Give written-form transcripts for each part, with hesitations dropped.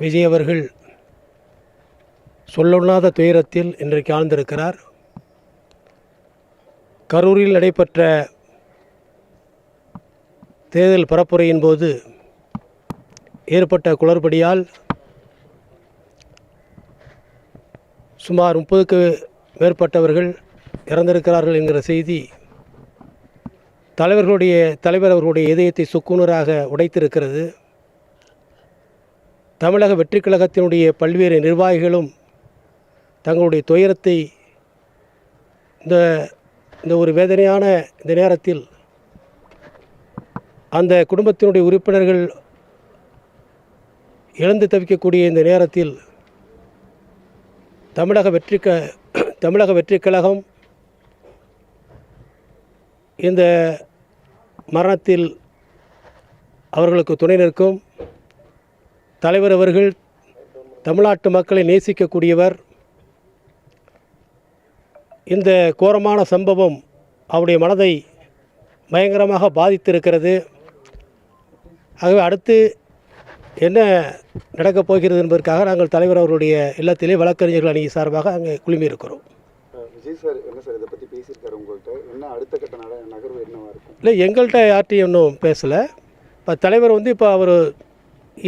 விஜய் அவர்கள் சொல்லொண்ணாத துயரத்தில் இன்றைக்கு ஆழ்ந்திருக்கிறார். கரூரில் நடைபெற்ற தேர்தல் பரப்புரையின் போது ஏற்பட்ட குளறுபடியால் சுமார் 30க்கு மேற்பட்டவர்கள் இறந்திருக்கிறார்கள் என்கிற செய்தி தலைவர் அவர்களுடைய இதயத்தை சுக்குநூறாக உடைத்திருக்கிறது. தமிழக வெற்றி கழகத்தினுடைய பல்வேறு நிர்வாகிகளும் தங்களுடைய துயரத்தை இந்த ஒரு வேதனையான இந்த நேரத்தில் அந்த குடும்பத்தினுடைய உறுப்பினர்கள் இழந்து தவிக்கக்கூடிய இந்த நேரத்தில் தமிழக வெற்றி கழகம் இந்த மரணத்தில் அவர்களுக்கு துணை நிற்கும். தலைவர் அவர்கள் தமிழ்நாட்டு மக்களை நேசிக்கக்கூடியவர். இந்த கோரமான சம்பவம் அவருடைய மனதை பயங்கரமாக பாதித்திருக்கிறது. ஆகவே அடுத்து என்ன நடக்கப் போகிறது என்பதற்காக நாங்கள் தலைவர் அவருடைய இல்லத்திலே வழக்கறிஞர்கள் அணி சார்பாக அங்கே குழுமியிருக்கிறோம். விஜய் சார் என்ன சார் இதை பற்றி பேசியிருக்காரு உங்கள்கிட்ட? என்ன அடுத்த கட்ட நகர்வு என்னவாக இருக்கும்? இல்லை, எங்கள்கிட்ட யார்ட்டையும் இன்னும் பேசலை. இப்போ தலைவர் இப்போ அவர்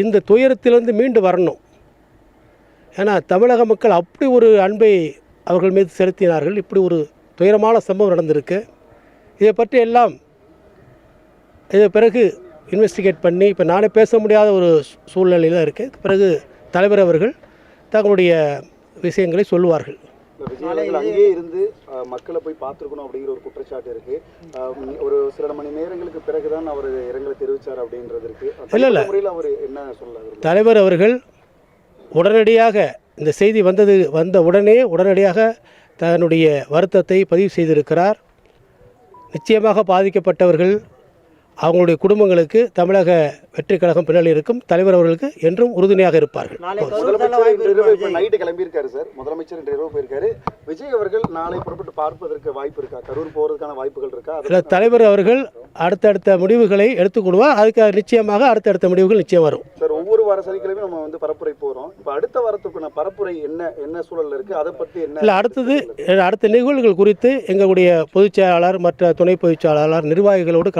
இந்த துயரத்திலிருந்து மீண்டு வரணும். ஏன்னா தமிழக மக்கள் அப்படி ஒரு அன்பை அவர்கள் மீது செலுத்தினார்கள். இப்படி ஒரு துயரமான சம்பவம் நடந்திருக்கு. இதை பற்றி எல்லாம் இதை பிறகு இன்வெஸ்டிகேட் பண்ணி இப்போ நானே பேச முடியாத ஒரு சூழ்நிலையில் இருக்குது. பிறகு தலைவர் அவர்கள் தங்களுடைய விஷயங்களை சொல்லுவார்கள். விஜய் அங்கேயே இருந்து மக்களை போய் பார்த்துருக்கணும் அப்படிங்கிற ஒரு குற்றச்சாட்டு இருக்குது. ஒரு சில மணி நேரங்களுக்கு பிறகுதான் அவர் இரங்கலை தெரிவித்தார் அப்படின்றது இருக்குது. இல்லை முறையில் அவர் என்ன சொல்ல தலைவர் அவர்கள் உடனடியாக இந்த செய்தி வந்த உடனடியாக தன்னுடைய வருத்தத்தை பதிவு செய்திருக்கிறார். நிச்சயமாக பாதிக்கப்பட்டவர்கள் அவங்களுடைய குடும்பங்களுக்கு தமிழக வெற்றி கழகம் பின்னாடி இருக்கும். தலைவர் அவர்களுக்கு என்றும் உறுதுணையாக இருப்பார்கள். நைட்டு கிளம்பியிருக்காரு சார், முதலமைச்சர் இன்று இரவு போயிருக்காரு. விஜய் அவர்கள் நாளை புறப்பட்டு பார்ப்பதற்கு வாய்ப்பு இருக்கா? கரூர் போகிறதுக்கான வாய்ப்புகள் இருக்கா? இல்லை, தலைவர் அவர்கள் அடுத்தடுத்த முடிவுகளை எடுத்துக்கொள்வார். அதுக்கு நிச்சயமாக அடுத்தடுத்த முடிவுகள் நிச்சயம் வரும் சார். ஒவ்வொரு வார சனிக்கிழமையும் நம்ம பரப்புரை போகிறோம். இப்போ அடுத்த வாரத்துக்கான பரப்புரை என்ன சூழல் இருக்குது, அதை பற்றி என்ன? இல்லை, அடுத்த நிகழ்வுகள் குறித்து எங்களுடைய பொதுச் செயலாளர் மற்ற துணை பொதுச் செயலாளர் நிர்வாகிகளோடு